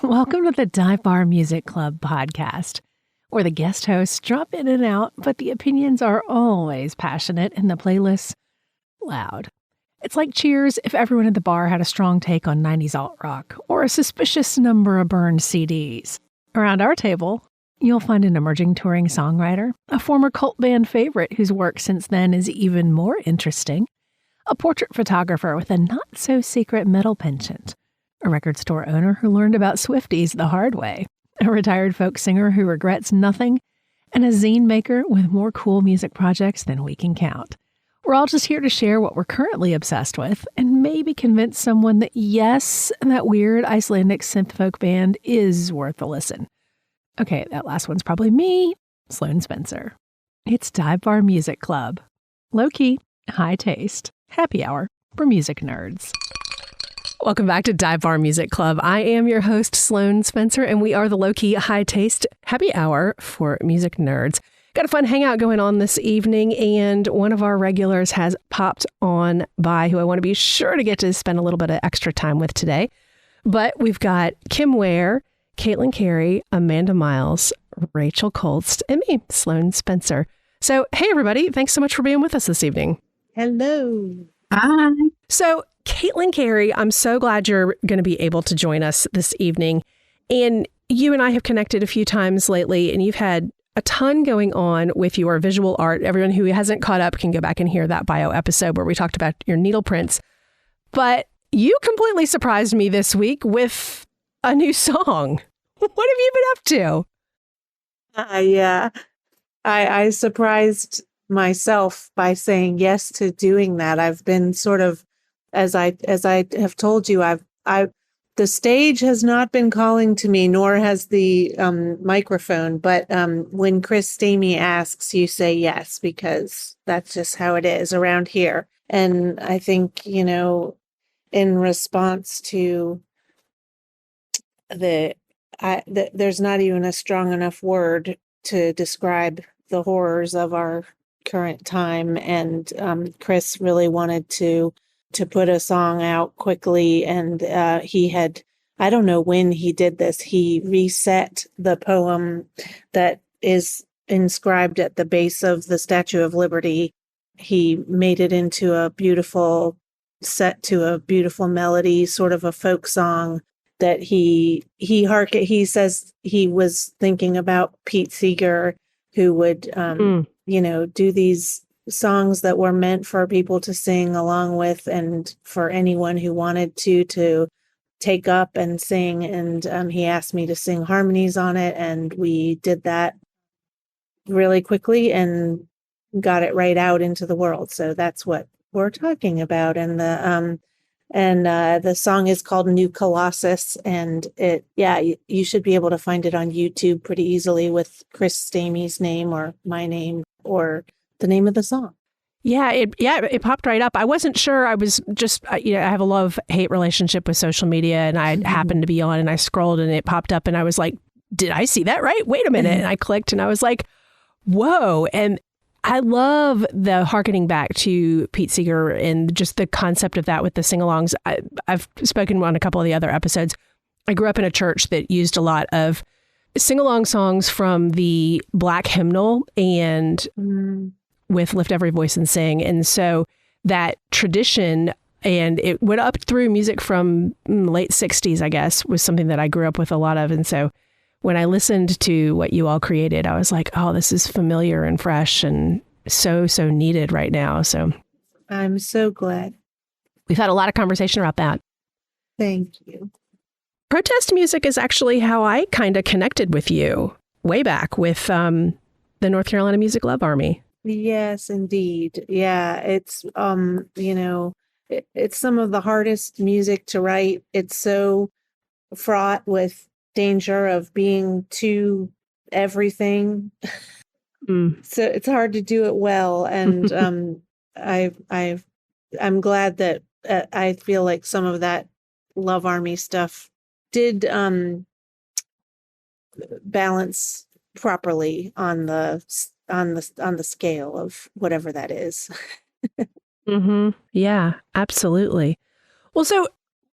Welcome to the Dive Bar Music Club podcast, where the guest hosts drop in and out, but the opinions are always passionate and the playlists loud. It's like Cheers if everyone at the bar had a strong take on 90s alt-rock or a suspicious number of burned CDs. Around our table, you'll find an emerging touring songwriter, a former cult band favorite whose work since then is even more interesting, a portrait photographer with a not-so-secret metal penchant, a record store owner who learned about Swifties the hard way, a retired folk singer who regrets nothing, and a zine maker with more cool music projects than we can count. We're all just here to share what we're currently obsessed with and maybe convince someone that yes, that weird Icelandic synth folk band is worth a listen. Okay, that last one's probably me, Sloane Spencer. It's Dive Bar Music Club. Low-key, high taste, happy hour for music nerds. Welcome back to Dive Bar Music Club. I am your host, Sloane Spencer, and we are the low-key, high taste, happy hour for music nerds. Got a fun hangout going on this evening, and one of our regulars has popped on by who I want to be sure to get to spend a little bit of extra time with today. But we've got Kim Ware, Cary, Amanda Miles, Rachel Cholst, and me, Sloane Spencer. So, hey, everybody. Thanks so much for being with us this evening. Hello. Hi. So, Cary, I'm so glad you're going to be able to join us this evening. And you and I have connected a few times lately, and you've had a ton going on with your visual art. Everyone who hasn't caught up can go back and hear that bio episode where we talked about your needle prints. But you completely surprised me this week with a new song. What have you been up to? Yeah, I surprised myself by saying yes to doing that. I've been sort of, as I have told you, the stage has not been calling to me, nor has the microphone. But when Chris Stamey asks, you say yes, because that's just how it is around here. And I think, in response to there's not even a strong enough word to describe the horrors of our current time. And Chris really wanted to put a song out quickly. And he had, I don't know when he did this, he reset the poem that is inscribed at the base of the Statue of Liberty. He made it into a beautiful set to a beautiful melody, sort of a folk song that he says he was thinking about Pete Seeger, who would, do these songs that were meant for people to sing along with, and for anyone who wanted to take up and sing. And he asked me to sing harmonies on it, and we did that really quickly and got it right out into the world. So that's what we're talking about. And the song is called New Colossus, and you should be able to find it on YouTube pretty easily with Chris Stamey's name or my name or the name of the song. Yeah, it popped right up. I wasn't sure. I was just, I have a love-hate relationship with social media, and I happened to be on, and I scrolled, and it popped up, and I was like, did I see that right? Wait a minute. And I clicked, and I was like, whoa. And I love the hearkening back to Pete Seeger and just the concept of that with the sing-alongs. I've spoken on a couple of the other episodes. I grew up in a church that used a lot of sing-along songs from the Black hymnal and with Lift Every Voice and Sing. And so that tradition, and it went up through music from late 60s, I guess, was something that I grew up with a lot of. And so when I listened to what you all created, I was like, oh, this is familiar and fresh and so needed right now. So I'm so glad. We've had a lot of conversation about that. Thank you. Protest music is actually how I kind of connected with you way back with the North Carolina Music Love Army. Yes, indeed. Yeah, it's, it's some of the hardest music to write. It's so fraught with danger of being too everything. So it's hard to do it well. And I'm glad that I feel like some of that Love Army stuff did balance properly on the scale of whatever that is. Yeah, absolutely. Well, so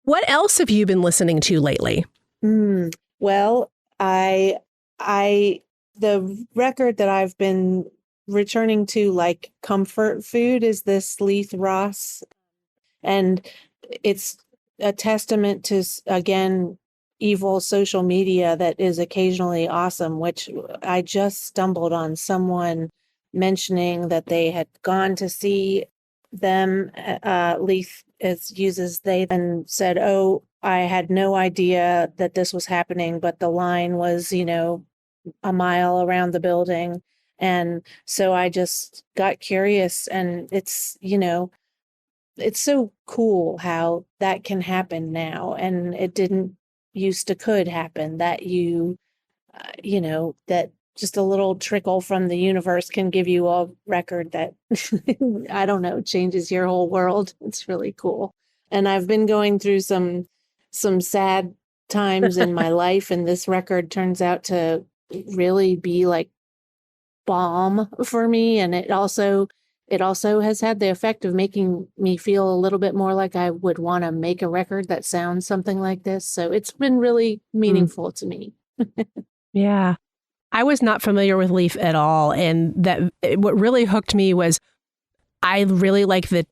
what else have you been listening to lately? Well, the record that I've been returning to like comfort food is this Leith Ross, and it's a testament to, again, evil social media that is occasionally awesome, which I just stumbled on someone mentioning that they had gone to see them. Leith uses they, and said, "Oh, I had no idea that this was happening, but the line was, a mile around the building." And so I just got curious, and it's so cool how that can happen now. And it didn't used to could happen that that just a little trickle from the universe can give you a record that, I don't know, changes your whole world. It's really cool. And I've been going through some sad times in my life, and this record turns out to really be like balm for me. And it also has had the effect of making me feel a little bit more like I would want to make a record that sounds something like this. So it's been really meaningful to me. Yeah. I was not familiar with Leith at all. And what really hooked me was I really like the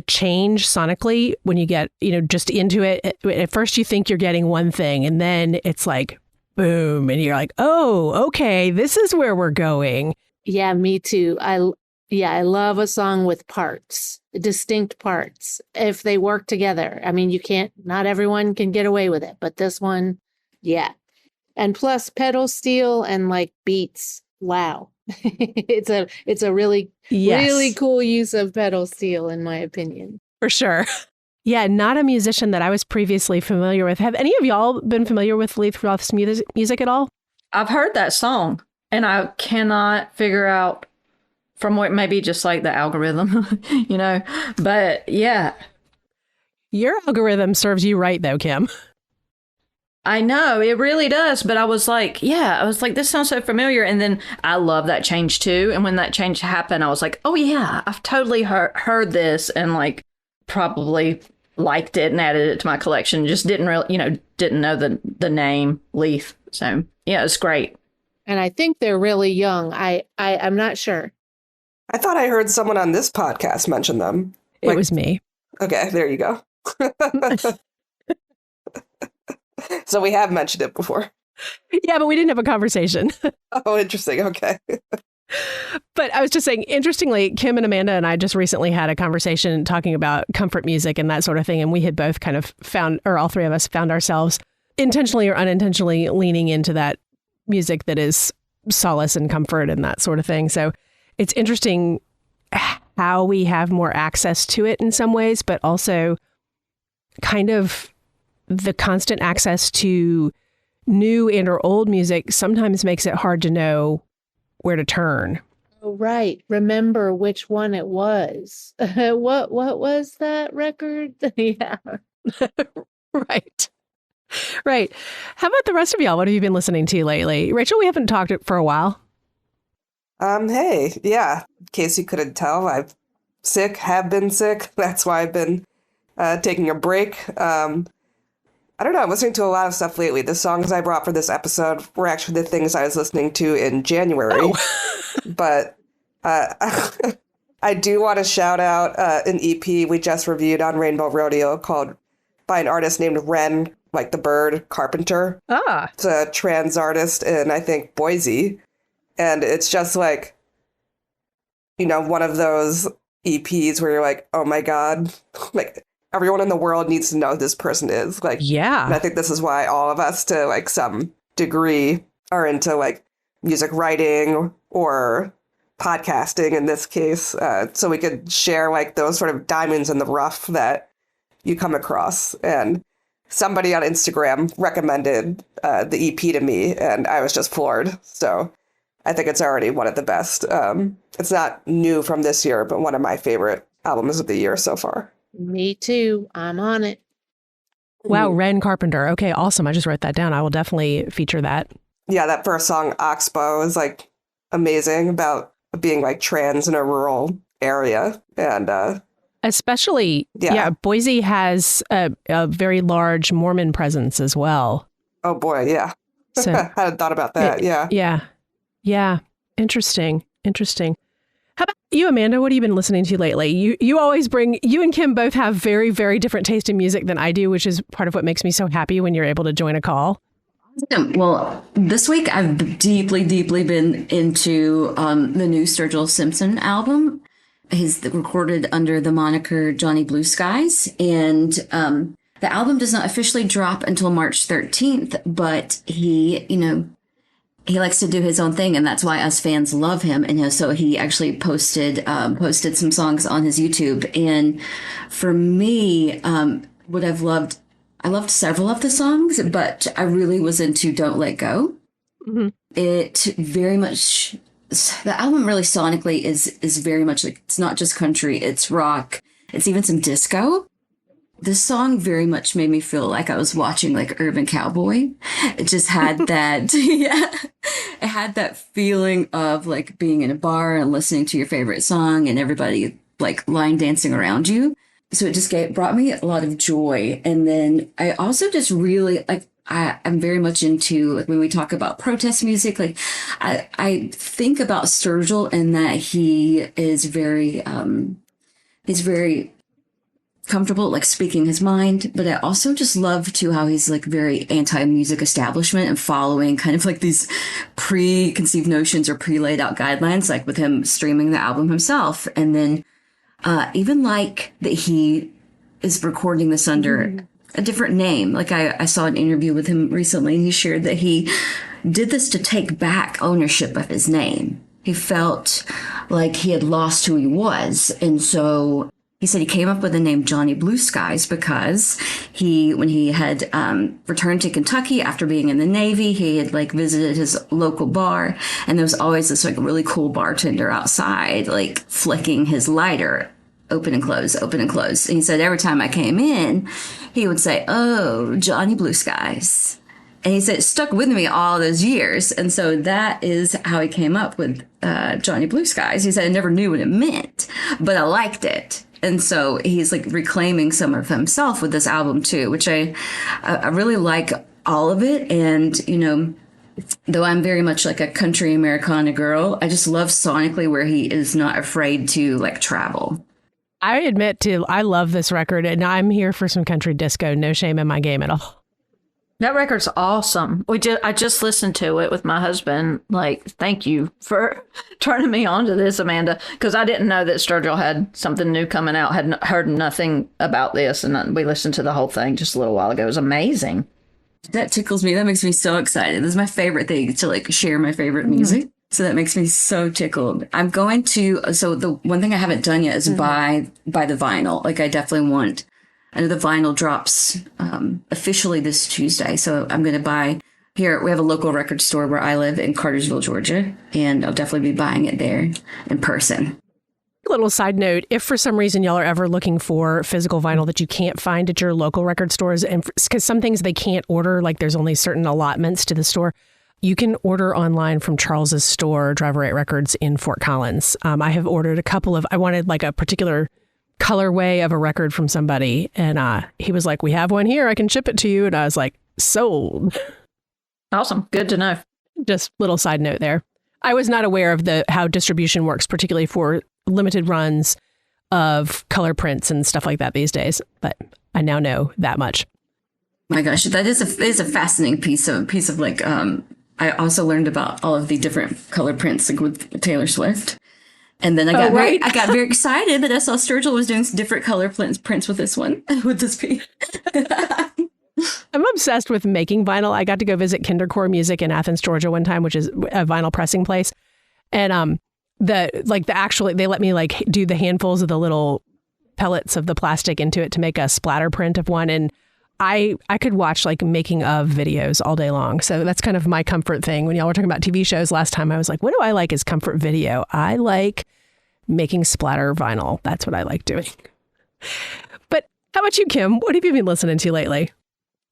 change sonically when you get, just into it. At first you think you're getting one thing, and then it's like, boom. And you're like, oh, okay, this is where we're going. Yeah, me too. I love a song with parts, distinct parts, if they work together. I mean, not everyone can get away with it, but this one, yeah. And plus pedal steel and like beats. Wow. It's a really, really cool use of pedal steel, in my opinion. For sure. Yeah, not a musician that I was previously familiar with. Have any of y'all been familiar with Leith Ross music at all? I've heard that song, and I cannot figure out from what, maybe just like the algorithm, but yeah. Your algorithm serves you right though, Kim. I know, it really does. But I was like, this sounds so familiar. And then I love that change too. And when that change happened, I was like, oh yeah, I've totally heard this, and like probably liked it and added it to my collection. Just didn't really, didn't know the name Leith. So yeah, it's great. And I think they're really young. I'm not sure. I thought I heard someone on this podcast mention them. It was me. Okay, there you go. So we have mentioned it before. Yeah, but we didn't have a conversation. Oh, interesting. Okay. But I was just saying, interestingly, Kim and Amanda and I just recently had a conversation talking about comfort music and that sort of thing. And we had both kind of all three of us found ourselves intentionally or unintentionally leaning into that music that is solace and comfort and that sort of thing. So it's interesting how we have more access to it in some ways, but also kind of the constant access to new and or old music sometimes makes it hard to know where to turn. Oh, right. Remember which one it was. What was that record? Yeah. Right. Right. How about the rest of y'all? What have you been listening to lately? Rachel, we haven't talked for a while. Hey, yeah. In case you couldn't tell, have been sick. That's why I've been taking a break. I don't know. I'm listening to a lot of stuff lately. The songs I brought for this episode were actually the things I was listening to in January. Oh. But I do want to shout out an EP we just reviewed on Rainbow Rodeo by an artist named Wren, like the bird, Carpenter. Ah. It's a trans artist in, I think, Boise. And it's just like, one of those EPs where you're like, oh my God, like everyone in the world needs to know who this person is. Like, yeah. And I think this is why all of us, to like some degree, are into like music writing or podcasting in this case. So we could share like those sort of diamonds in the rough that you come across. And somebody on Instagram recommended the EP to me, and I was just floored. So I think it's already one of the best. It's not new from this year, but one of my favorite albums of the year so far. Me too. I'm on it. Wow, Wren Carpenter. Okay, awesome. I just wrote that down. I will definitely feature that. Yeah, that first song, Oxbow, is like amazing about being like trans in a rural area. And especially, Boise has a very large Mormon presence as well. Oh boy, yeah. So I hadn't thought about that. Yeah. Yeah. Interesting. How about you, Amanda? What have you been listening to lately? You always bring, you and Kim both have very, very different taste in music than I do, which is part of what makes me so happy when you're able to join a call. Well, this week I've deeply been into the new Sturgill Simpson album. He's recorded under the moniker Johnny Blue Skies, and the album does not officially drop until March 13th, but he likes to do his own thing, and that's why us fans love him. And so he actually posted some songs on his YouTube. And for me, what I loved several of the songs, but I really was into Don't Let Go. Mm-hmm. It very much, the album really sonically is very much like, it's not just country, it's rock, it's even some disco. This song very much made me feel like I was watching like Urban Cowboy. It just had that, yeah, it had that feeling of like being in a bar and listening to your favorite song and everybody like line dancing around you. So it just brought me a lot of joy. And then I also just really like, I'm very much into, like, when we talk about protest music, like I think about Sturgill and that he's very comfortable, like speaking his mind, but I also just love too how he's like very anti-music establishment and following kind of like these preconceived notions or pre-laid out guidelines, like with him streaming the album himself. And then even like that he is recording this under a different name. Like I saw an interview with him recently, and he shared that he did this to take back ownership of his name. He felt like he had lost who he was. And so he said he came up with the name Johnny Blue Skies because when he had returned to Kentucky after being in the Navy, he had like visited his local bar, and there was always this like really cool bartender outside, like flicking his lighter, open and close, open and close. And he said every time I came in, he would say, "Oh, Johnny Blue Skies." And he said it stuck with me all those years. And so that is how he came up with Johnny Blue Skies. He said, I never knew what it meant, but I liked it. And so he's like reclaiming some of himself with this album too, which I really like all of it. And, though I'm very much like a country Americana girl, I just love sonically where he is not afraid to like travel. I admit too, I love this record, and I'm here for some country disco. No shame in my game at all. That record's awesome. I just listened to it with my husband. Like, thank you for turning me on to this, Amanda, because I didn't know that Sturgill had something new coming out. Had heard nothing about this, and we listened to the whole thing just a little while ago. It was amazing. That tickles me. That makes me so excited. This is my favorite thing, to like share my favorite music. So that makes me so tickled. I'm going to, so the one thing I haven't done yet is buy the vinyl. Like I definitely want, I know the vinyl drops officially this Tuesday. So I'm going to buy here. We have a local record store where I live in Cartersville, Georgia, and I'll definitely be buying it there in person. Little side note, if for some reason y'all are ever looking for physical vinyl that you can't find at your local record stores, and because some things they can't order, like there's only certain allotments to the store, you can order online from Charles's store, Driver 8 Records in Fort Collins. I have ordered a couple of, I wanted like a particular colorway of a record from somebody, and he was like, we have one here, I can ship it to you. And I was like, sold. Awesome. Good to know. Just little side note there. I was not aware of how distribution works, particularly for limited runs of color prints and stuff like that these days, but I now know that much. My gosh, that is a fascinating piece of like, I also learned about all of the different color prints like with Taylor Swift. And then I got very excited that I saw Sturgill was doing some different color prints with this one, with this piece. I'm obsessed with making vinyl. I got to go visit Kindercore Music in Athens, Georgia one time, which is a vinyl pressing place. And they let me like do the handfuls of the little pellets of the plastic into it to make a splatter print of one. And I could watch like making of videos all day long. So that's kind of my comfort thing. When y'all were talking about TV shows last time, I was like, what do I like as comfort video? I like making splatter vinyl. That's what I like doing. But how about you, Kim? What have you been listening to lately?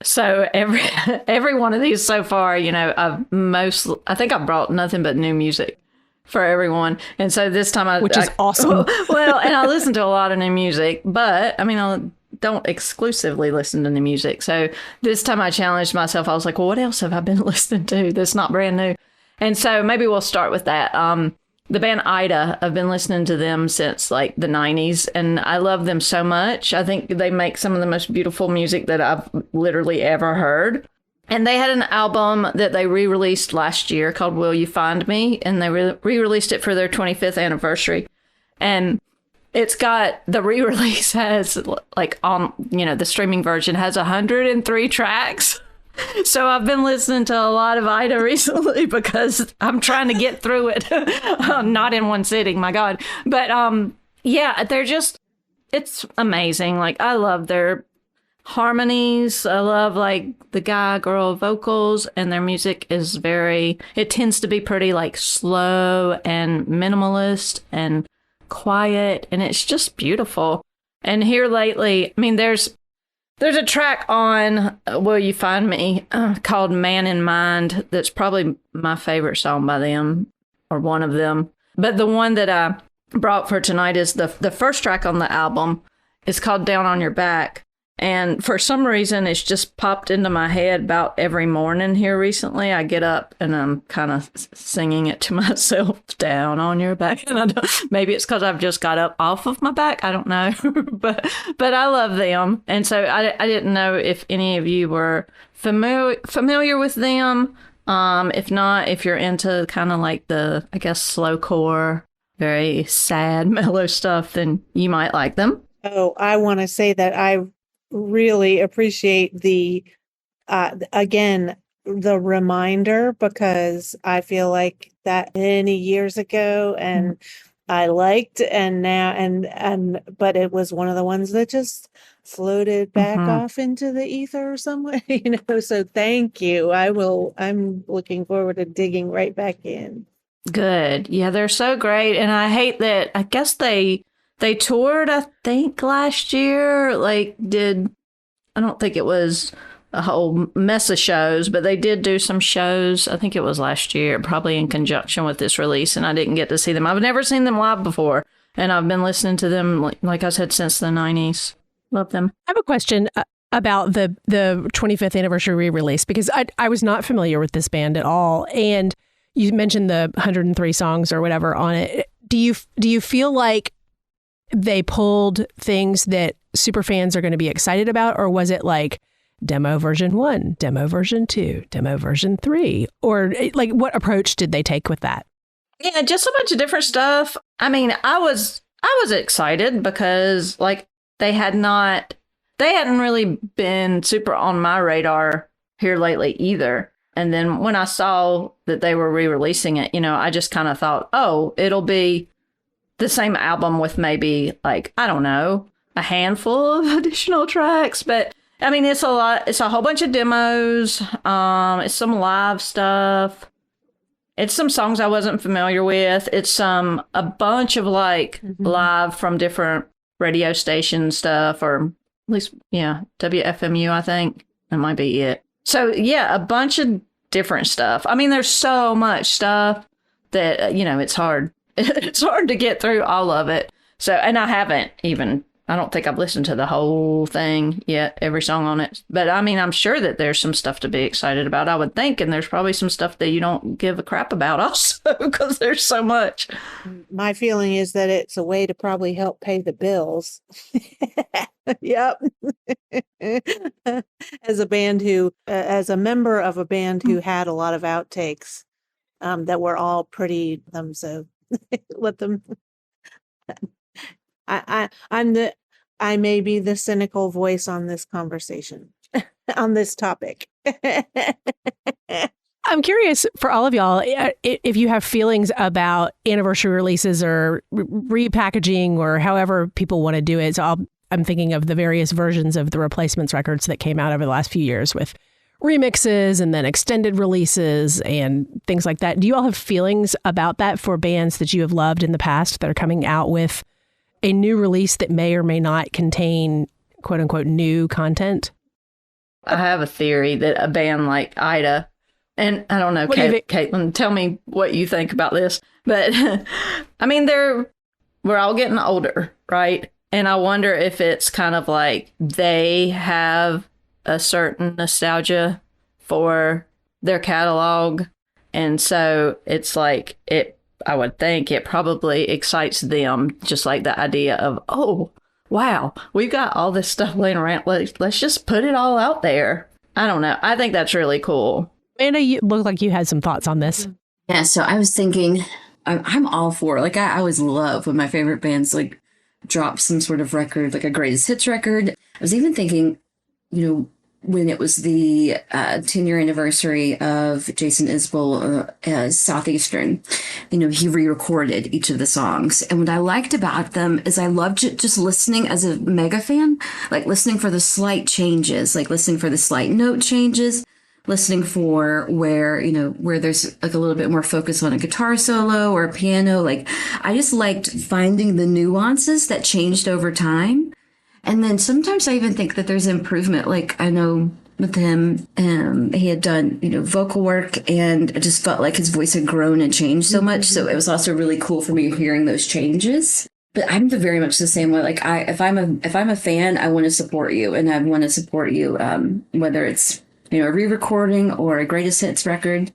So every one of these so far, I think I brought nothing but new music for everyone. And so this time which is awesome. Well, and I listen to a lot of new music, but I mean, don't exclusively listen to new music. So this time I challenged myself. I was like, well, what else have I been listening to that's not brand new? And so maybe we'll start with that. The band Ida, I've been listening to them since like the 90s, and I love them so much. I think they make some of the most beautiful music that I've literally ever heard. And they had an album that they re-released last year called Will You Find Me? And they re-released it for their 25th anniversary. And it's got, the re-release has like on, the streaming version has 103 tracks. So I've been listening to a lot of Ida recently because I'm trying to get through it. Not in one sitting, my God. But yeah, it's amazing. Like, I love their harmonies. I love like the guy girl vocals, and their music is it tends to be pretty like slow and minimalist and quiet, and it's just beautiful. And here lately, I mean, there's a track on Will You Find Me called Man in Mind that's probably my favorite song by them, or one of them. But the one that I brought for tonight is the first track on the album. It's called Down on Your Back. And for some reason, it's just popped into my head about every morning here recently. I get up and I'm kind of singing it to myself, down on your back. And maybe it's because I've just got up off of my back. I don't know. but I love them. And so I didn't know if any of you were familiar with them. If not, if you're into kind of like the, I guess, slowcore, very sad, mellow stuff, then you might like them. Oh, I want to say that I really appreciate the reminder, because I feel like that many years ago, and I liked, and now but it was one of the ones that just floated back off into the ether somewhere, so thank you. I'm looking forward to digging right back in. Good. Yeah, they're so great. And I hate that, I guess they toured, I think, last year. I don't think it was a whole mess of shows, but they did do some shows. I think it was last year, probably in conjunction with this release, and I didn't get to see them. I've never seen them live before, and I've been listening to them, like I said, since the 90s. Love them. I have a question about the 25th anniversary re-release, because I was not familiar with this band at all, and you mentioned the 103 songs or whatever on it. Do you feel like they pulled things that super fans are going to be excited about, or was it like demo version 1, demo version 2, demo version 3, or like what approach did they take with that? Yeah, just a bunch of different stuff. I mean, I was excited because like they hadn't really been super on my radar here lately either. And then when I saw that they were re-releasing it, I just kind of thought, oh, it'll be the same album with maybe like, I don't know, a handful of additional tracks. But I mean, it's a lot. It's a whole bunch of demos. It's some live stuff. It's some songs I wasn't familiar with. It's a bunch of like live from different radio station stuff, or at least, WFMU, I think. That might be it. So yeah, a bunch of different stuff. I mean, there's so much stuff that, it's hard. It's hard to get through all of it. So, and I don't think I've listened to the whole thing yet, every song on it. But I mean, I'm sure that there's some stuff to be excited about, I would think. And there's probably some stuff that you don't give a crap about also, because there's so much. My feeling is that it's a way to probably help pay the bills. Yep. As a member of a band who had a lot of outtakes that were all pretty, so let them. I may be the cynical voice on this conversation, on this topic. I'm curious for all of y'all, if you have feelings about anniversary releases or repackaging, or however people want to do it. So I'm thinking of the various versions of the Replacements records that came out over the last few years with remixes and then extended releases and things like that. Do you all have feelings about that for bands that you have loved in the past that are coming out with a new release that may or may not contain quote unquote new content? I have a theory that a band like Ida, and I don't know, Caitlin, tell me what you think about this, but I mean, we're all getting older, right? And I wonder if it's kind of like they have a certain nostalgia for their catalog. And so it's like I would think it probably excites them, just like the idea of, oh, wow, we've got all this stuff laying around. Let's just put it all out there. I don't know. I think that's really cool. Amanda, you look like you had some thoughts on this. Yeah, so I was thinking, I'm all for it. Like, I always love when my favorite bands, like, drop some sort of record, like a greatest hits record. I was even thinking, when it was the 10-year anniversary of Jason Isbell Southeastern, he re-recorded each of the songs. And what I liked about them is I loved just listening as a mega fan, like listening for the slight changes, like listening for the slight note changes, listening for where there's like a little bit more focus on a guitar solo or a piano. Like, I just liked finding the nuances that changed over time. And then sometimes I even think that there's improvement. Like, I know with him, he had done, vocal work, and I just felt like his voice had grown and changed so much. So it was also really cool for me hearing those changes. But I'm very much the same way. Like, if I'm a fan, I want to support you, and I want to support you, whether it's, a re-recording or a greatest hits record.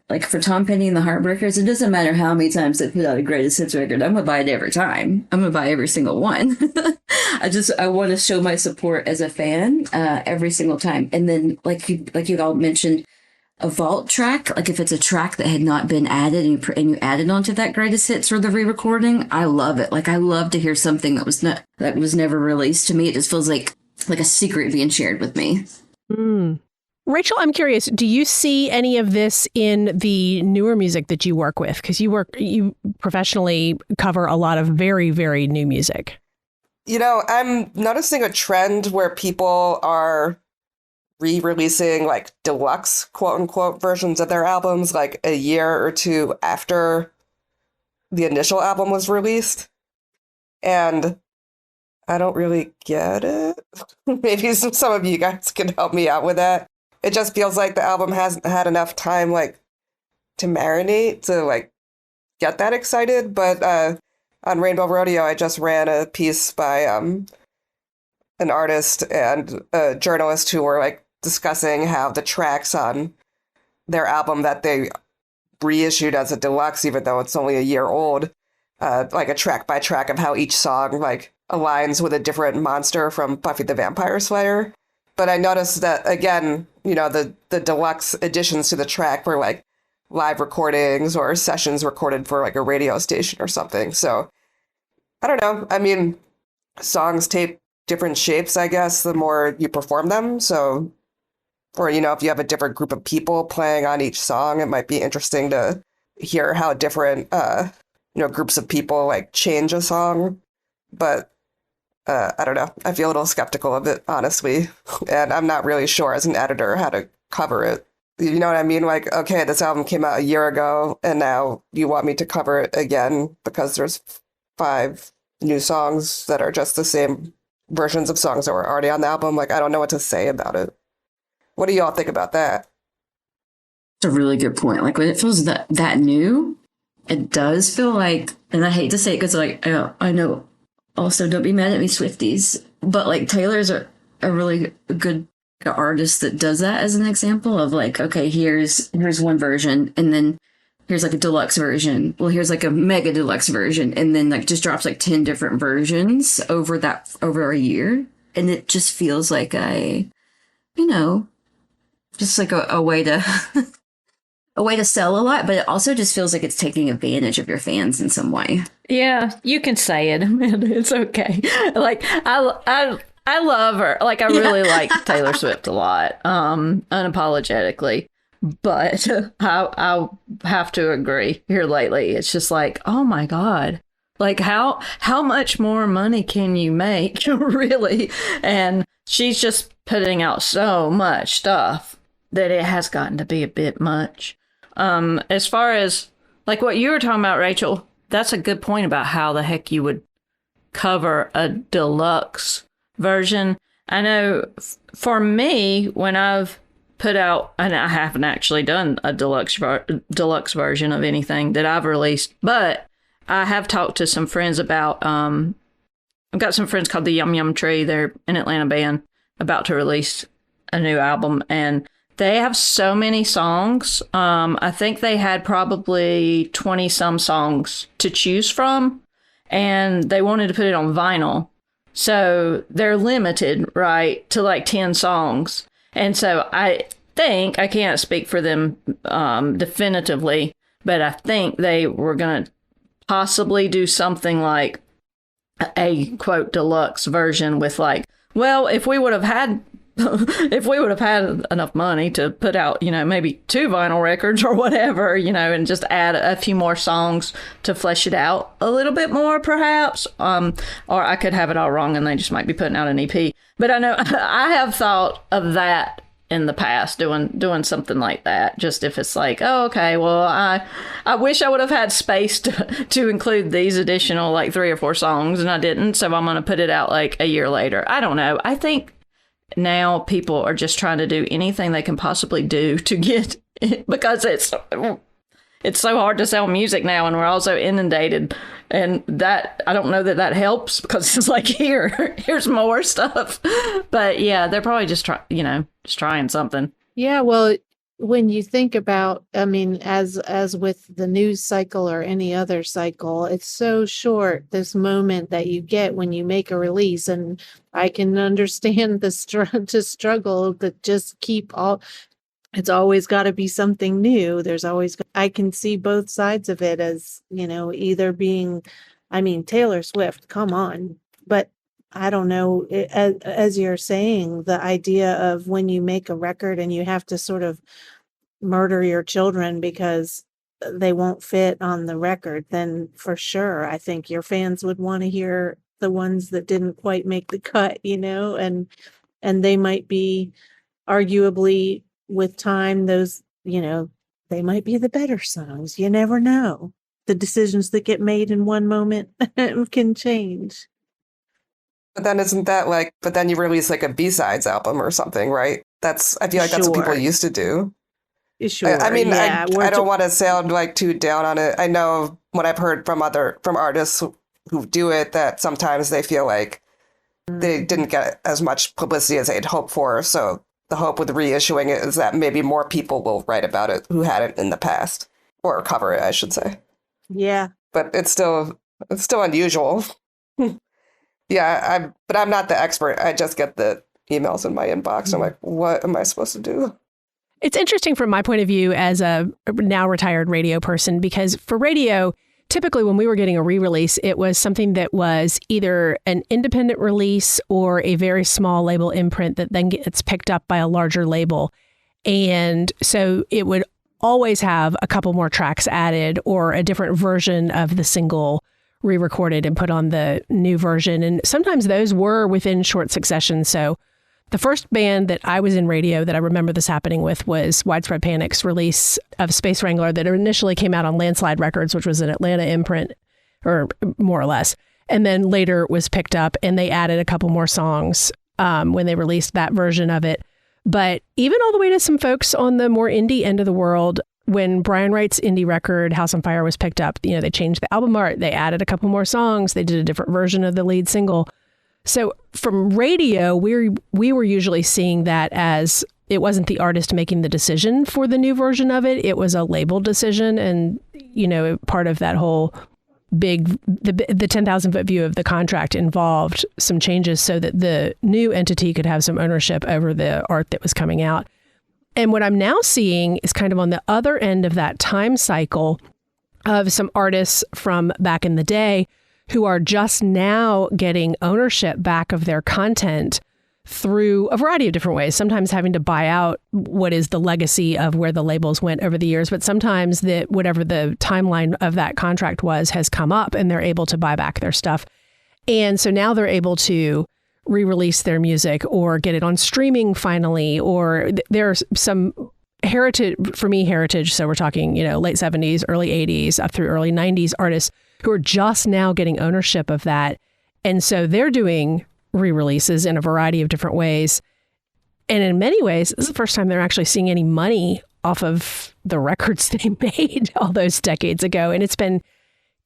Like for Tom Petty and the Heartbreakers, it doesn't matter how many times they put out a greatest hits record. I'm going to buy it every time. I'm going to buy every single one. I want to show my support as a fan every single time. And then like you all mentioned, a vault track, like if it's a track that had not been added and you added onto that greatest hits or the re-recording, I love it. Like, I love to hear something that was never released to me. It just feels like a secret being shared with me. Mm. Rachel, I'm curious, do you see any of this in the newer music that you work with? Because you professionally cover a lot of very, very new music. I'm noticing a trend where people are re-releasing like deluxe, quote unquote, versions of their albums like a year or two after the initial album was released. And I don't really get it. Maybe some of you guys can help me out with that. It just feels like the album hasn't had enough time, like, to marinate, to, like, get that excited. But on Rainbow Rodeo, I just ran a piece by an artist and a journalist who were, like, discussing how the tracks on their album that they reissued as a deluxe, even though it's only a year old, like a track by track of how each song, like, aligns with a different monster from Buffy the Vampire Slayer. But I noticed that, again, the deluxe additions to the track were like live recordings or sessions recorded for like a radio station or something. So I don't know. I mean, songs take different shapes, I guess, the more you perform them. So, or, if you have a different group of people playing on each song, it might be interesting to hear how different, groups of people like change a song. But I don't know. I feel a little skeptical of it, honestly. And I'm not really sure as an editor how to cover it. You know what I mean? Like, okay, this album came out a year ago, and now you want me to cover it again because there's 5 new songs that are just the same versions of songs that were already on the album. Like, I don't know what to say about it. What do y'all think about that? It's a really good point. Like, when it feels that new, it does feel like, and I hate to say it because, like, I know, also, don't be mad at me, Swifties. But, like, Taylor's a really good artist that does that as an example of, like, okay, here's one version, and then here's, like, a deluxe version. Well, here's, like, a mega deluxe version, and then, like, just drops, like, 10 different versions over a year. And it just feels like just like a way to... a way to sell a lot, but it also just feels like it's taking advantage of your fans in some way. Yeah, you can say it, Amanda. It's okay. Like, I love her. Like, I really like Taylor Swift a lot, unapologetically. But I have to agree here lately. It's just like, oh my God. Like, how much more money can you make, really? And she's just putting out so much stuff that it has gotten to be a bit much. As far as like what you were talking about, Rachel, that's a good point about how the heck you would cover a deluxe version. I know for me, when I've put out, and I haven't actually done a deluxe version of anything that I've released, but I have talked to some friends about I've got some friends called the Yum Yum Tree. They're an Atlanta band about to release a new album, and they have so many songs. I think they had probably 20 some songs to choose from, and they wanted to put it on vinyl. So they're limited, right, to like 10 songs. And so I think, I can't speak for them definitively, but I think they were going to possibly do something like a quote deluxe version with like, well, if we would have had enough money to put out, maybe 2 vinyl records or whatever, and just add a few more songs to flesh it out a little bit more, perhaps. Or I could have it all wrong and they just might be putting out an EP. But I know I have thought of that in the past, doing something like that. Just if it's like, oh, okay, well, I wish I would have had space to include these additional like 3 or 4 songs, and I didn't. So I'm going to put it out like a year later. I don't know. I think now people are just trying to do anything they can possibly do to get it, because it's so hard to sell music now, and we're also inundated, and that I don't know that helps, because it's like here's more stuff. But yeah, they're probably just trying something. Yeah, well, when you think about, I mean, as with the news cycle or any other cycle, it's so short, this moment that you get when you make a release. And I can understand the struggle to just keep it's always got to be something new. I can see both sides of it as, either being, I mean, Taylor Swift, come on. But I don't know, as you're saying, the idea of when you make a record and you have to sort of murder your children because they won't fit on the record, then for sure, I think your fans would want to hear the ones that didn't quite make the cut, and they might be arguably with time, those, they might be the better songs. You never know. The decisions that get made in one moment can change. But then isn't that but then you release like a B-sides album or something, right? I feel like that's what people used to do. Sure. I mean, yeah, I don't want to sound like too down on it. I know what I've heard from artists who do it, that sometimes they feel like they didn't get as much publicity as they'd hoped for. So the hope with reissuing it is that maybe more people will write about it who had it in the past, or cover it, I should say. Yeah. But it's still unusual. Yeah, but I'm not the expert. I just get the emails in my inbox. I'm like, what am I supposed to do? It's interesting from my point of view as a now retired radio person, because for radio, typically when we were getting a re-release, it was something that was either an independent release or a very small label imprint that then gets picked up by a larger label. And so it would always have a couple more tracks added or a different version of the single re-recorded and put on the new version. And sometimes those were within short succession. So the first band that I was in radio that I remember this happening with was Widespread Panic's release of Space Wrangler that initially came out on Landslide Records, which was an Atlanta imprint, or more or less. And then later was picked up and they added a couple more songs when they released that version of it. But even all the way to some folks on the more indie end of the world, when Brian Wright's indie record, House on Fire, was picked up, they changed the album art, they added a couple more songs, they did a different version of the lead single. So from radio, we were usually seeing that as it wasn't the artist making the decision for the new version of it. It was a label decision. And, part of that whole the 10,000 foot view of the contract involved some changes so that the new entity could have some ownership over the art that was coming out. And what I'm now seeing is kind of on the other end of that time cycle of some artists from back in the day who are just now getting ownership back of their content through a variety of different ways, sometimes having to buy out what is the legacy of where the labels went over the years, but sometimes that whatever the timeline of that contract was has come up and they're able to buy back their stuff. And so now they're able to re-release their music or get it on streaming finally, or there's some heritage. So we're talking, late 70s, early 80s, up through early 90s artists who are just now getting ownership of that. And so they're doing re-releases in a variety of different ways. And in many ways, this is the first time they're actually seeing any money off of the records they made all those decades ago. And it's been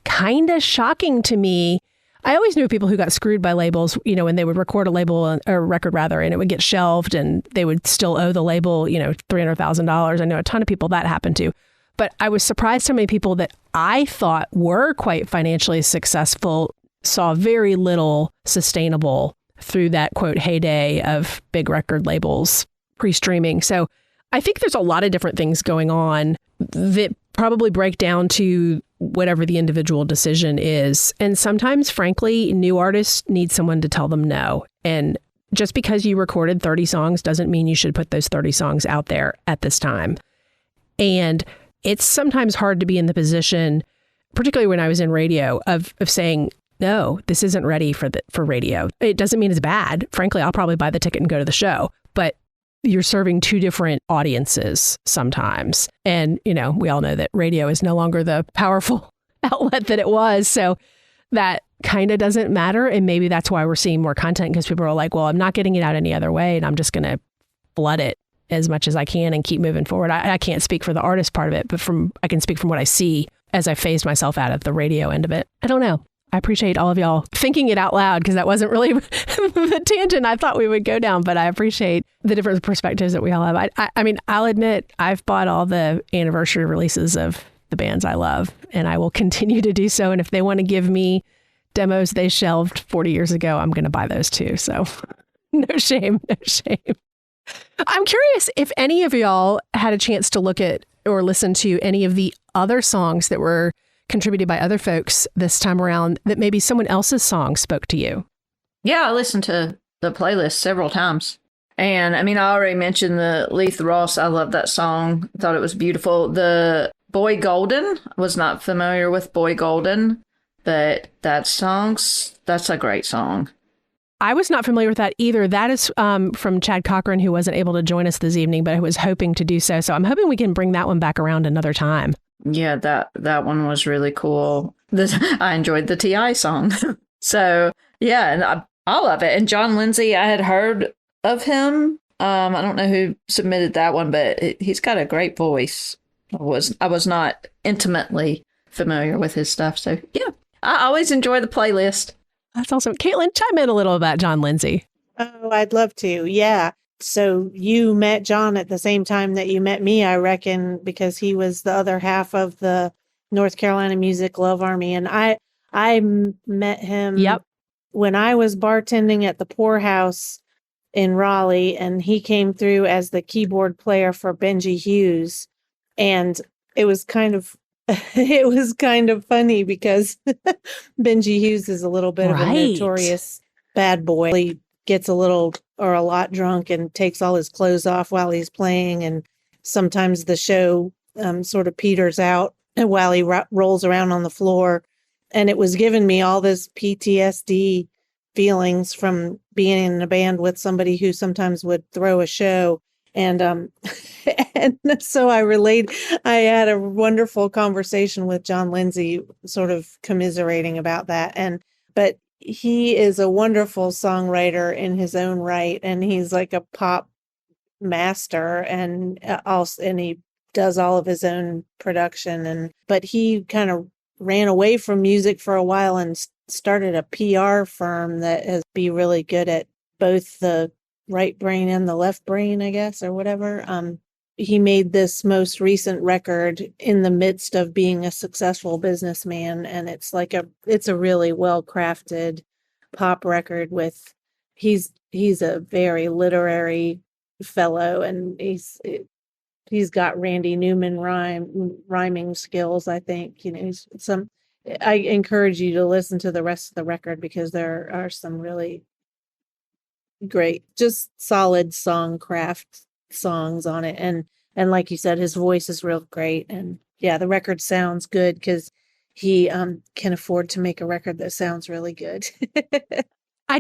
kind of shocking to me. I always knew people who got screwed by labels, when they would record a record rather, and it would get shelved and they would still owe the label, $300,000. I know a ton of people that happened to. But I was surprised how many people that I thought were quite financially successful saw very little sustainable through that, quote, heyday of big record labels pre-streaming. So I think there's a lot of different things going on that probably break down to whatever the individual decision is. And sometimes, frankly, new artists need someone to tell them no. And just because you recorded 30 songs doesn't mean you should put those 30 songs out there at this time. And it's sometimes hard to be in the position, particularly when I was in radio, of saying, no, this isn't ready for radio. It doesn't mean it's bad. Frankly, I'll probably buy the ticket and go to the show. But you're serving two different audiences sometimes. And, we all know that radio is no longer the powerful outlet that it was. So that kind of doesn't matter. And maybe that's why we're seeing more content, because people are like, well, I'm not getting it out any other way, and I'm just going to flood it as much as I can and keep moving forward. I can't speak for the artist part of it, but I can speak from what I see as I phased myself out of the radio end of it. I don't know. I appreciate all of y'all thinking it out loud, because that wasn't really the tangent I thought we would go down, but I appreciate the different perspectives that we all have. I mean, I'll admit I've bought all the anniversary releases of the bands I love, and I will continue to do so. And if they want to give me demos they shelved 40 years ago, I'm going to buy those too. So no shame, no shame. I'm curious if any of y'all had a chance to look at or listen to any of the other songs that were contributed by other folks this time around, that maybe someone else's song spoke to you. Yeah, I listened to the playlist several times. And I mean, I already mentioned the Leith Ross. I love that song. I thought it was beautiful. The Boy Golden, I was not familiar with Boy Golden, but that's a great song. I was not familiar with that either. That is from Chad Cochran, who wasn't able to join us this evening, but who was hoping to do so. So I'm hoping we can bring that one back around another time. Yeah, that one was really cool. I enjoyed the T.I. song. So, yeah, and I love it. And John Lindsay, I had heard of him. I don't know who submitted that one, but he's got a great voice. I was not intimately familiar with his stuff. So, yeah, I always enjoy the playlist. That's awesome. Caitlin, chime in a little about John Lindsay. Oh, I'd love to. Yeah. So you met John at the same time that you met me, I reckon, because he was the other half of the North Carolina Music Love Army. And I met him when I was bartending at the Poorhouse in Raleigh, and he came through as the keyboard player for Benji Hughes. And it was kind of funny because Benji Hughes is a little bit of a notorious bad boy. He gets a lot drunk and takes all his clothes off while he's playing. And sometimes the show sort of peters out while he rolls around on the floor. And it was giving me all this PTSD feelings from being in a band with somebody who sometimes would throw a show. And and so I had a wonderful conversation with John Lindsay, sort of commiserating about that. But he is a wonderful songwriter in his own right, and he's like a pop master, and he does all of his own production. But he kind of ran away from music for a while and started a PR firm that has be really good at both the right brain and the left brain, I guess, or whatever. He made this most recent record in the midst of being a successful businessman, and it's a really well-crafted pop record he's a very literary fellow, and he's got Randy Newman rhyming skills, I think. I encourage you to listen to the rest of the record, because there are some really great, just solid songcraft songs on it. And like you said, his voice is real great. And yeah, the record sounds good because he can afford to make a record that sounds really good. I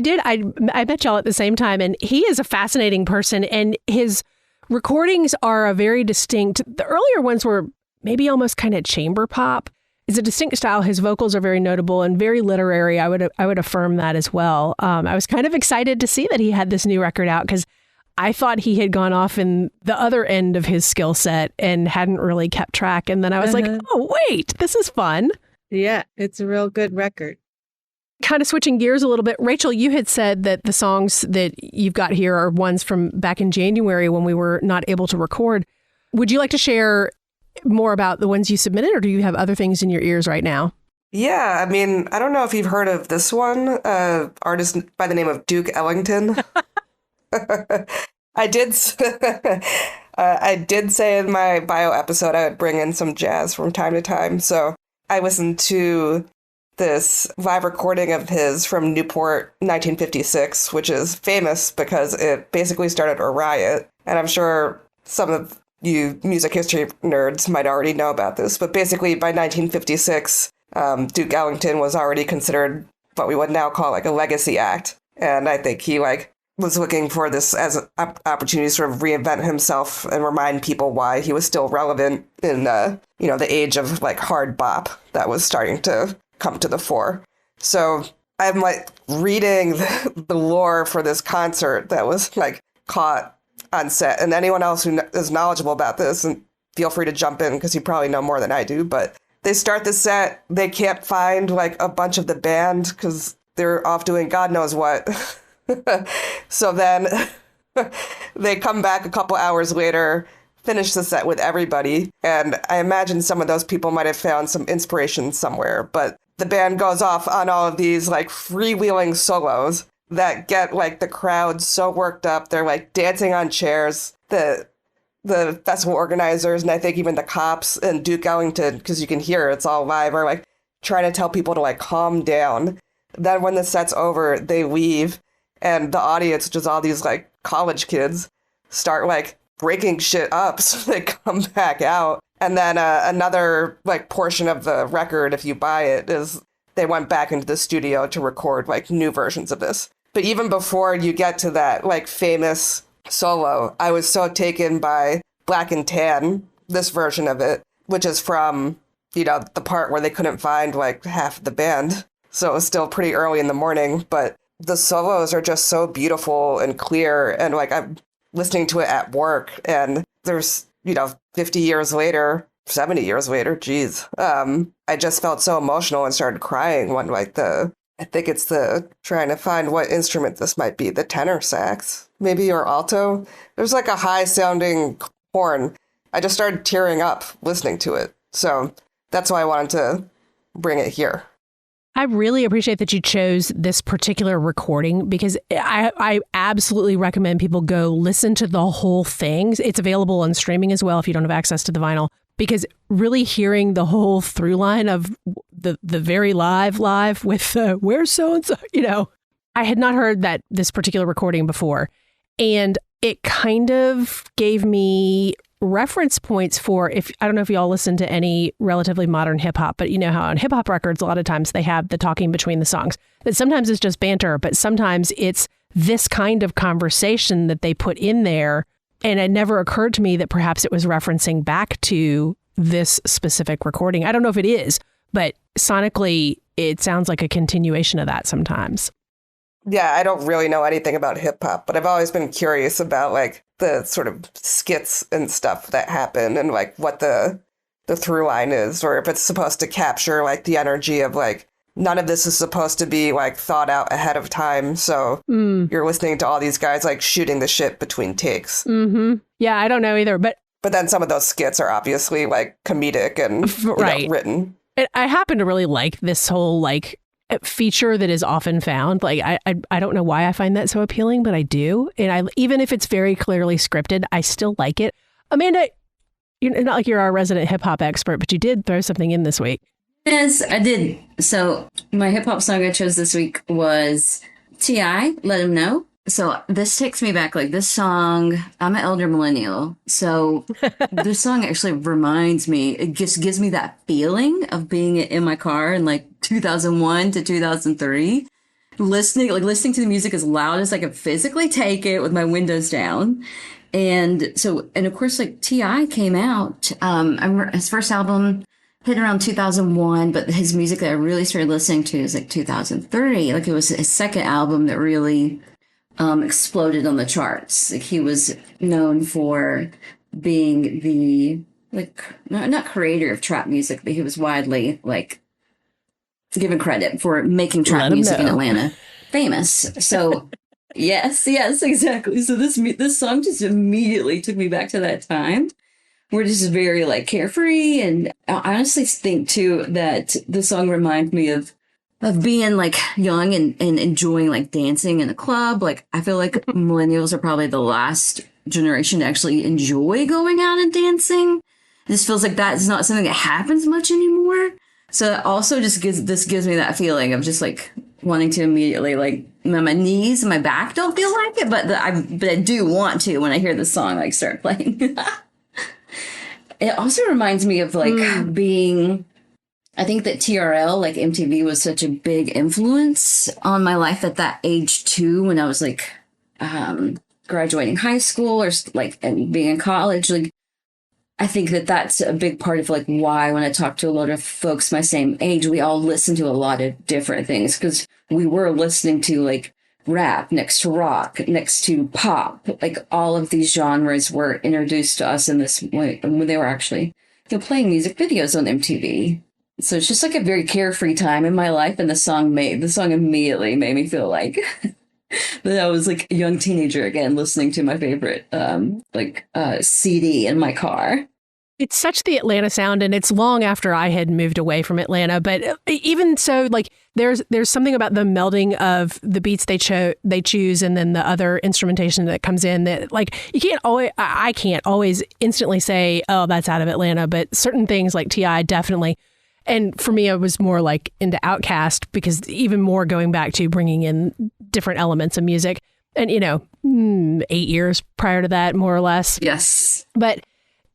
met y'all at the same time, and he is a fascinating person, and his recordings are a very distinct. The earlier ones were maybe almost kind of chamber pop. It's a distinct style. His vocals are very notable and very literary. I would affirm that as well. I was kind of excited to see that he had this new record out, because I thought he had gone off in the other end of his skill set and hadn't really kept track. And then I was like, oh, wait, this is fun. Yeah, it's a real good record. Kind of switching gears a little bit, Rachel, you had said that the songs that you've got here are ones from back in January when we were not able to record. Would you like to share more about the ones you submitted, or do you have other things in your ears right now? Yeah, I mean, I don't know if you've heard of this one, artist by the name of Duke Ellington. I did say in my bio episode I would bring in some jazz from time to time. So I listened to this live recording of his from Newport 1956, which is famous because it basically started a riot. And I'm sure some of you music history nerds might already know about this. But basically by 1956, Duke Ellington was already considered what we would now call like a legacy act. And I think he was looking for this as an opportunity to sort of reinvent himself and remind people why he was still relevant in the age of like hard bop that was starting to come to the fore. So I'm like reading the lore for this concert that was like caught on set, and anyone else who is knowledgeable about this, and feel free to jump in because you probably know more than I do, but they start the set, they can't find like a bunch of the band because they're off doing God knows what. So then they come back a couple hours later, finish the set with everybody. And I imagine some of those people might have found some inspiration somewhere. But the band goes off on all of these like freewheeling solos that get like the crowd so worked up. They're like dancing on chairs. The festival organizers, and I think even the cops and Duke Ellington, because you can hear it's all live, are like trying to tell people to like calm down. Then when the set's over, they leave. And the audience, which is all these like college kids, start like breaking shit up. So they come back out. And then another like portion of the record, if you buy it, is they went back into the studio to record like new versions of this. But even before you get to that like famous solo, I was so taken by Black and Tan, this version of it, which is from, the part where they couldn't find like half the band. So it was still pretty early in the morning, but the solos are just so beautiful and clear. And like I'm listening to it at work, and there's, 50 years later, 70 years later, I just felt so emotional and started crying when I think it's trying to find what instrument this might be, the tenor sax, maybe, or alto. There's like a high sounding horn. I just started tearing up listening to it. So that's why I wanted to bring it here. I really appreciate that you chose this particular recording, because I absolutely recommend people go listen to the whole thing. It's available on streaming as well if you don't have access to the vinyl, because really hearing the whole through line of the very live with where's so-and-so, I had not heard this particular recording before. And it kind of gave me reference points for, I don't know if y'all listen to any relatively modern hip hop, but you know how on hip hop records, a lot of times they have the talking between the songs, that sometimes it's just banter, but sometimes it's this kind of conversation that they put in there. And it never occurred to me that perhaps it was referencing back to this specific recording. I don't know if it is, but sonically it sounds like a continuation of that sometimes. Yeah, I don't really know anything about hip hop, but I've always been curious about like the sort of skits and stuff that happen, and like what the through line is, or if it's supposed to capture like the energy of like none of this is supposed to be like thought out ahead of time. So you're listening to all these guys like shooting the shit between takes. Mm-hmm. Yeah, I don't know either, but then some of those skits are obviously like comedic and written. I happen to really like this whole like feature that is often found. Like I don't know why I find that so appealing, but I do. And even if it's very clearly scripted, I still like it. Amanda, you're not like you're our resident hip hop expert, but you did throw something in this week. Yes, I did. So my hip hop song I chose this week was T.I., Let Him Know. So this takes me back, like this song, I'm an elder millennial. So this song actually reminds me, it just gives me that feeling of being in my car in like 2001 to 2003, listening to the music as loud as I could physically take it with my windows down. And of course, like T.I. came out, I remember his first album hit around 2001, but his music that I really started listening to is like 2003. Like it was his second album that really exploded on the charts. Like he was known for being the not creator of trap music, but he was widely like given credit for making Let trap 'em music in know. Atlanta famous. So yes, exactly. So this song just immediately took me back to that time. We're just very like carefree, and I honestly think too that the song reminds me of being like young and enjoying like dancing in a club. Like I feel like millennials are probably the last generation to actually enjoy going out and dancing. It just feels like that's not something that happens much anymore. So it also just gives me that feeling of just like wanting to immediately like my knees and my back don't feel like it, but I do want to when I hear the song like start playing. It also reminds me of like being, I think that TRL, like MTV, was such a big influence on my life at that age too, when I was like graduating high school or like and being in college. Like I think that that's a big part of like why when I talk to a lot of folks my same age, we all listen to a lot of different things, because we were listening to like rap next to rock next to pop. Like all of these genres were introduced to us in this way when they were actually playing music videos on MTV. So it's just like a very carefree time in my life, and the song immediately made me feel like that I was like a young teenager again, listening to my favorite CD in my car. It's such the Atlanta sound, and it's long after I had moved away from Atlanta. But even so, like there's something about the melding of the beats they choose, and then the other instrumentation that comes in that like I can't always instantly say, oh, that's out of Atlanta. But certain things like T.I. definitely. And for me, I was more like into Outkast, because even more going back to bringing in different elements of music. And, 8 years prior to that, more or less. Yes. But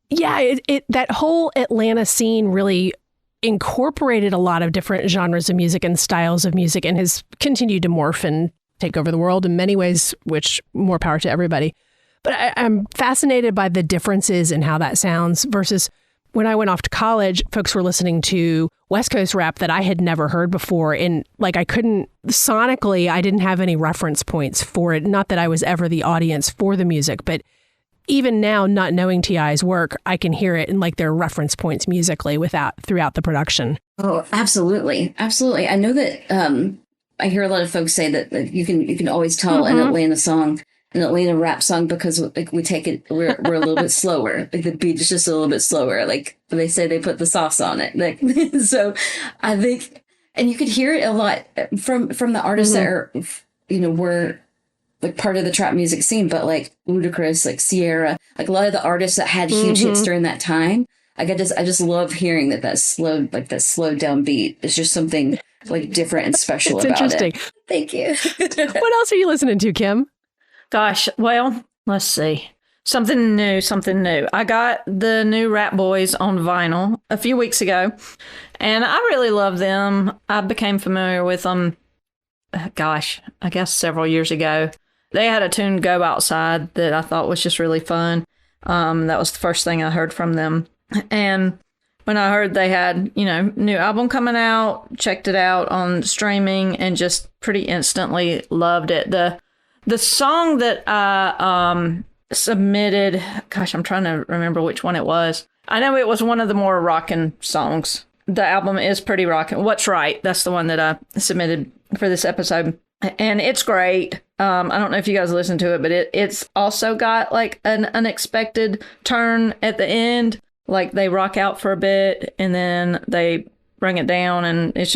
yeah, that whole Atlanta scene really incorporated a lot of different genres of music and styles of music, and has continued to morph and take over the world in many ways, which more power to everybody. But I'm fascinated by the differences in how that sounds versus when I went off to college, folks were listening to West Coast rap that I had never heard before. And like I didn't have any reference points for it. Not that I was ever the audience for the music, but even now, not knowing T.I.'s work, I can hear it in like their reference points musically throughout the production. Oh, absolutely. Absolutely. I know that I hear a lot of folks say that you can always tell an Atlanta rap song, because like we take it, we're a little bit slower. Like the beat is just a little bit slower. Like they say they put the sauce on it. Like so, I think, and you could hear it a lot from the artists that are, were like part of the trap music scene, but like Ludacris, like Sierra, like a lot of the artists that had huge hits during that time. Like I just love hearing that slowed down beat. It's just something like different and special it's about interesting. it. Thank you. What else are you listening to, Kim? Gosh, well, let's see. Something new. I got the new Rap Boys on vinyl a few weeks ago, and I really love them. I became familiar with them, I guess several years ago. They had a tune, Go Outside, that I thought was just really fun. That was the first thing I heard from them. And when I heard they had, new album coming out, checked it out on streaming, and just pretty instantly loved it. The song that I submitted, I'm trying to remember which one it was. I know it was one of the more rockin' songs. The album is pretty rockin'. What's Right? That's the one that I submitted for this episode. And it's great. I don't know if you guys listen to it, but it's also got like an unexpected turn at the end. Like they rock out for a bit and then they bring it down, and it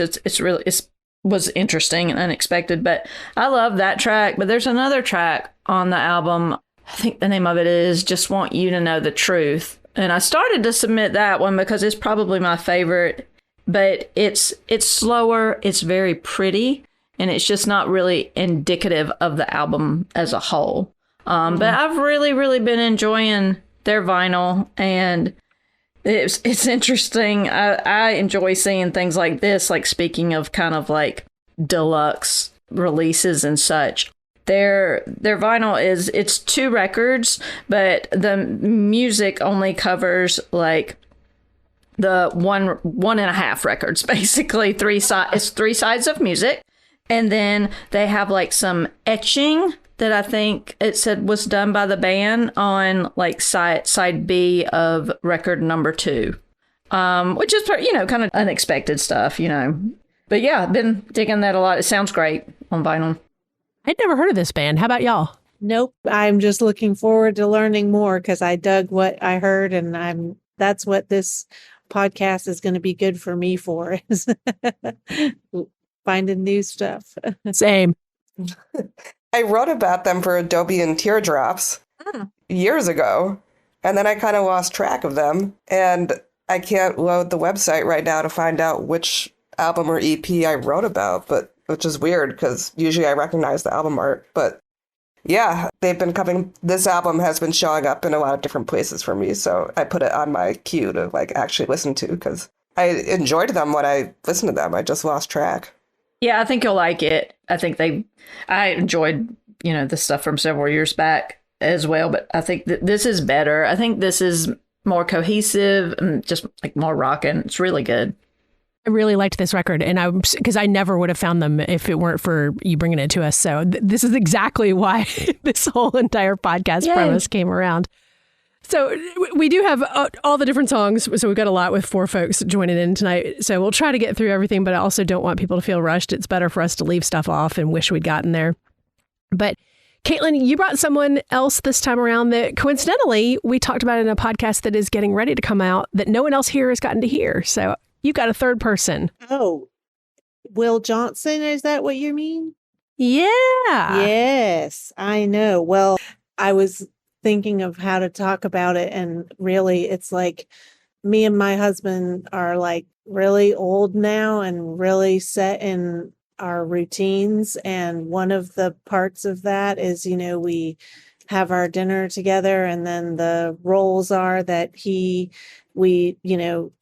was interesting and unexpected. But I love that track. But there's another track on the album. I think the name of it is Just Want You to Know the Truth. And I started to submit that one because it's probably my favorite, but it's slower. It's very pretty. And it's just not really indicative of the album as a whole. But I've really, really been enjoying their vinyl, and it's interesting. I enjoy seeing things like this, like speaking of kind of like deluxe releases and such. Their vinyl it's 2 records, but the music only covers like the one and a half records, basically 3 sides of music. And then they have like some etching that I think it said was done by the band on like side B of record number 2, which is, kind of unexpected stuff, But yeah, I've been digging that a lot. It sounds great on vinyl. I'd never heard of this band. How about y'all? Nope. I'm just looking forward to learning more because I dug what I heard, and that's what this podcast is going to be good for me for, is finding new stuff. Same. I wrote about them for Adobe and Teardrops years ago, and then I kind of lost track of them, and I can't load the website right now to find out which album or EP I wrote about, but which is weird because usually I recognize the album art. But yeah, they've been coming. This album has been showing up in a lot of different places for me, so I put it on my queue to like actually listen to because I enjoyed them when I listened to them. I just lost track. Yeah, I think you'll like it. I enjoyed, the stuff from several years back as well, but I think that this is better. I think this is more cohesive and just like more rocking. It's really good. I really liked this record, and because I never would have found them if it weren't for you bringing it to us. So this is exactly why this whole entire podcast premise came around. So we do have all the different songs. So we've got a lot with 4 folks joining in tonight. So we'll try to get through everything, but I also don't want people to feel rushed. It's better for us to leave stuff off and wish we'd gotten there. But Caitlin, you brought someone else this time around that coincidentally we talked about in a podcast that is getting ready to come out that no one else here has gotten to hear. So you got a third person. Oh, Will Johnson. Is that what you mean? Yeah. Yes, I know. Well, I was thinking of how to talk about it, and really it's like me and my husband are like really old now and really set in our routines, and one of the parts of that is we have our dinner together, and then the roles are that we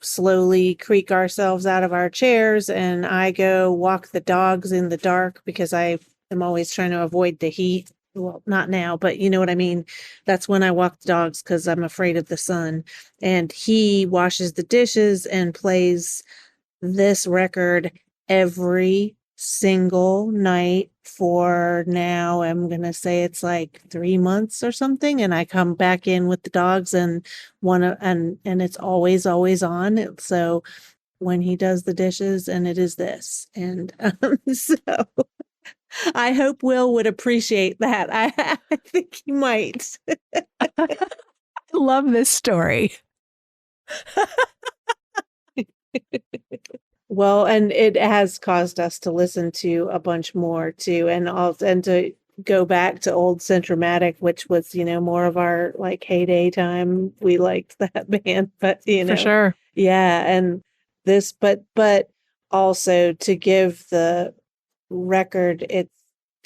slowly creak ourselves out of our chairs, and I go walk the dogs in the dark because I am always trying to avoid the heat. Well, not now, but you know what I mean? That's when I walk the dogs because I'm afraid of the sun. And he washes the dishes and plays this record every single night for now. I'm going to say it's like 3 months or something. And I come back in with the dogs and and it's always on. So when he does the dishes, and it is this. And so I hope Will would appreciate that. I think he might. I love this story. Well, and it has caused us to listen to a bunch more too, and to go back to old Centromatic, which was more of our like heyday time. We liked that band, but for sure, yeah, and this, but also to give the record its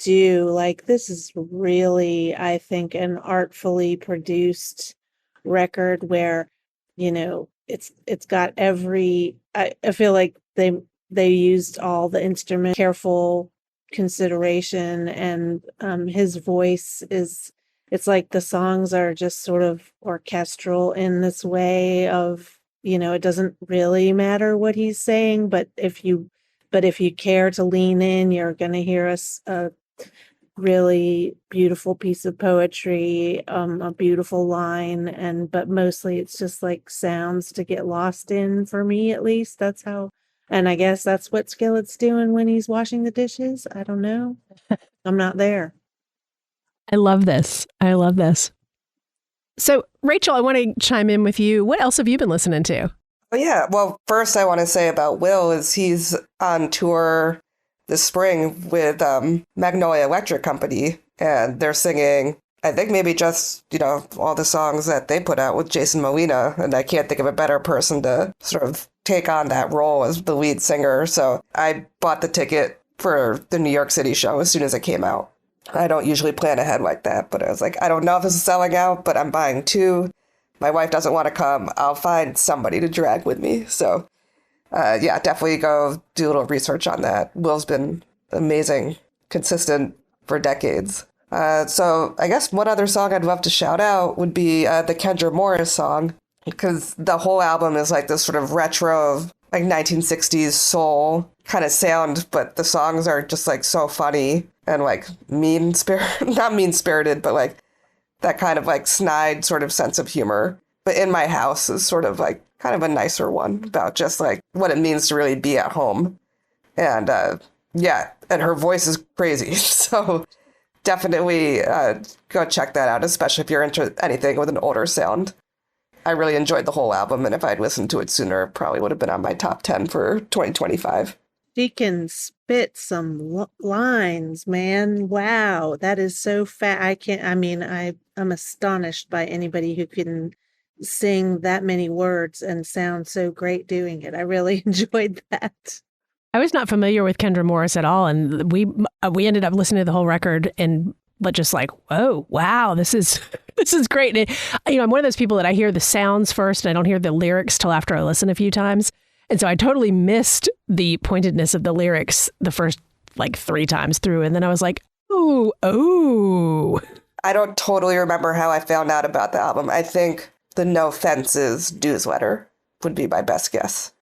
due, like this is really, I think, an artfully produced record where it's got every. I feel like they used all the instrument careful consideration, and his voice it's like the songs are just sort of orchestral in this way of it doesn't really matter what he's saying, but if you care to lean in, you're going to hear a really beautiful piece of poetry, a beautiful line, but mostly it's just like sounds to get lost in, for me at least. That's how, and I guess that's what Skillet's doing when he's washing the dishes. I don't know. I'm not there. I love this. So Rachel, I want to chime in with you. What else have you been listening to? Oh, yeah. Well, first I want to say about Will is he's on tour this spring with Magnolia Electric Company, and they're singing, I think maybe just, all the songs that they put out with Jason Molina, and I can't think of a better person to sort of take on that role as the lead singer. So I bought the ticket for the New York City show as soon as it came out. I don't usually plan ahead like that, but I was like, I don't know if this is selling out, but I'm buying 2. My wife doesn't want to come. I'll find somebody to drag with me. So yeah, definitely go do a little research on that. Will's been amazing, consistent for decades. So I guess one other song I'd love to shout out would be the Kendra Morris song, because the whole album is like this sort of retro, like 1960s soul kind of sound, but the songs are just like so funny and like not mean-spirited, but like that kind of like snide sort of sense of humor. But In My House is sort of like kind of a nicer one about just like what it means to really be at home And and her voice is crazy. So definitely go check that out, especially if you're into anything with an older sound. I really enjoyed the whole album, and if I'd listened to it sooner, it probably would have been on my top 10 for 2025. She can spit some lines, man. Wow, that is so fast. I'm astonished by anybody who can sing that many words and sound so great doing it. I really enjoyed that. I was not familiar with Kendra Morris at all, and we ended up listening to the whole record and just like, whoa, wow, this is great. And I'm one of those people that I hear the sounds first, and I don't hear the lyrics till after I listen a few times. And so I totally missed the pointedness of the lyrics the first like 3 times through, and then I was like, oh. I don't totally remember how I found out about the album. I think the No Fences newsletter would be my best guess.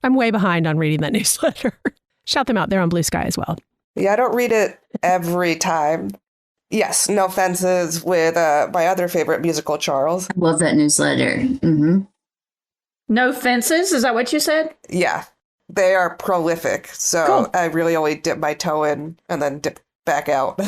I'm way behind on reading that newsletter. Shout them out. They're on Blue Sky as well. Yeah, I don't read it every time. Yes, No Fences with my other favorite musical, Charles. I love that newsletter. Mm-hmm. No Fences? Is that what you said? Yeah, they are prolific. So cool. I really only dip my toe in and then dip back out.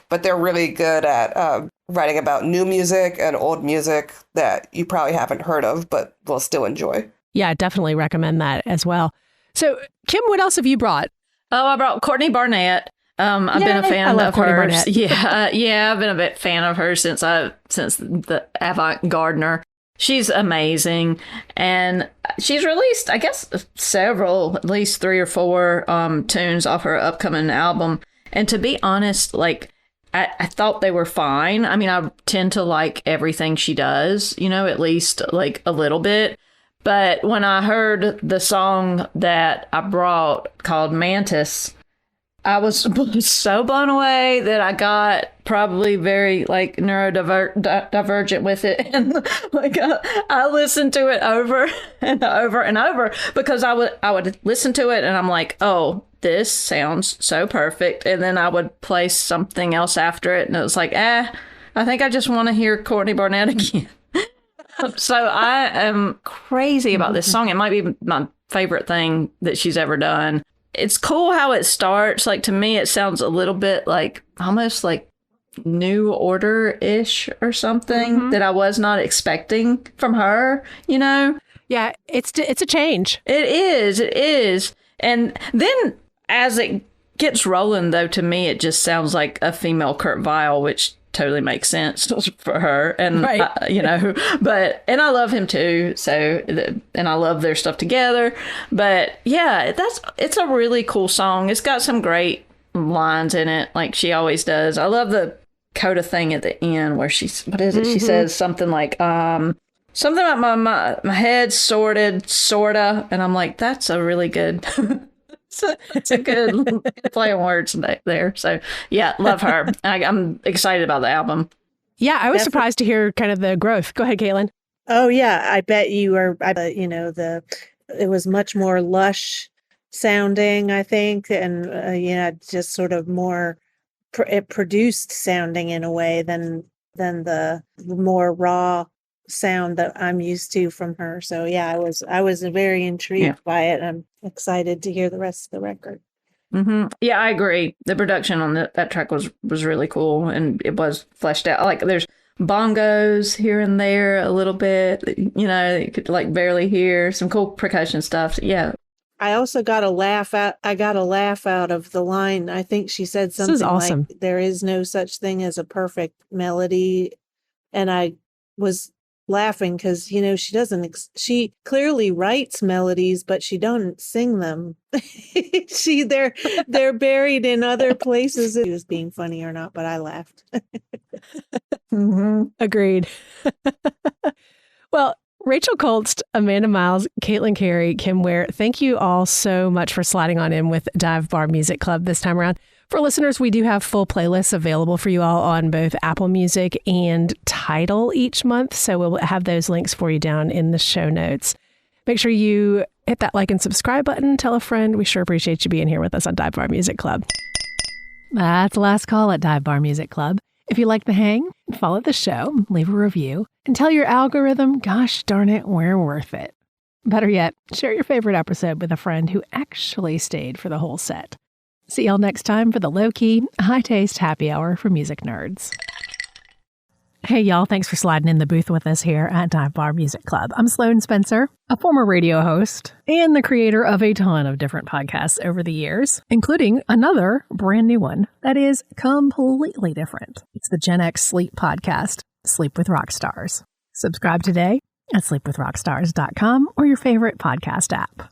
But they're really good at writing about new music and old music that you probably haven't heard of, but will still enjoy. Yeah, definitely recommend that as well. So, Kim, what else have you brought? Oh, I brought Courtney Barnett. I've been a fan of hers. Yeah, I've been a bit fan of her since the Avant-Gardener. She's amazing, and she's released, I guess, several, at least 3 or 4 tunes off her upcoming album. And to be honest, like I thought they were fine. I mean, I tend to like everything she does, at least like a little bit. But when I heard the song that I brought called Mantis, I was so blown away that I got probably very like neurodivergent with it. And like I listened to it over and over and over because I would listen to it and I'm like, oh, this sounds so perfect. And then I would play something else after it. And it was like, I think I just want to hear Courtney Barnett again. So I am crazy about this song. It might be my favorite thing that she's ever done. It's cool how it starts. Like, to me, it sounds a little bit like almost like New Order-ish or something that I was not expecting from her, Yeah, it's a change. It is. And then as it gets rolling, though, to me, it just sounds like a female Kurt Weill, which totally makes sense for her. And, right. and I love him too. So, and I love their stuff together. But yeah, it's a really cool song. It's got some great lines in it, like she always does. I love the coda thing at the end where she says something like, something about my head sorted, sorta. And I'm like, that's a really good, it's a good play on words there. So yeah, love her. I'm excited about the album. Yeah, I was surprised to hear kind of the growth. Go ahead, Caitlin. Oh yeah, I bet you were. It was much more lush sounding, I think, and just sort of more produced sounding in a way than the more raw sound that I'm used to from her. So yeah, I was very intrigued by it. I'm excited to hear the rest of the record. Mm-hmm. Yeah, I agree. The production on that track was really cool, and it was fleshed out. Like, there's bongos here and there a little bit, you could like barely hear some cool percussion stuff. Yeah. I also got a laugh out. I got a laugh out of the line. I think she said something awesome. Like, "There is no such thing as a perfect melody," and I was laughing because she doesn't. She clearly writes melodies, but she doesn't sing them. They're buried in other places. She was being funny or not, but I laughed. Agreed. Well, Rachel Cholst, Amanda Miles, Caitlin Cary, Kim Ware, thank you all so much for sliding on in with Dive Bar Music Club this time around. For listeners, we do have full playlists available for you all on both Apple Music and Tidal each month. So we'll have those links for you down in the show notes. Make sure you hit that like and subscribe button. Tell a friend. We sure appreciate you being here with us on Dive Bar Music Club. That's the last call at Dive Bar Music Club. If you like the hang, follow the show, leave a review, and tell your algorithm, gosh darn it, we're worth it. Better yet, share your favorite episode with a friend who actually stayed for the whole set. See y'all next time for the low-key, high-taste happy hour for music nerds. Hey y'all, thanks for sliding in the booth with us here at Dive Bar Music Club. I'm Sloane Spencer, a former radio host and the creator of a ton of different podcasts over the years, including another brand new one that is completely different. It's the Gen X Sleep Podcast, Sleep with Rock Stars. Subscribe today at sleepwithrockstars.com or your favorite podcast app.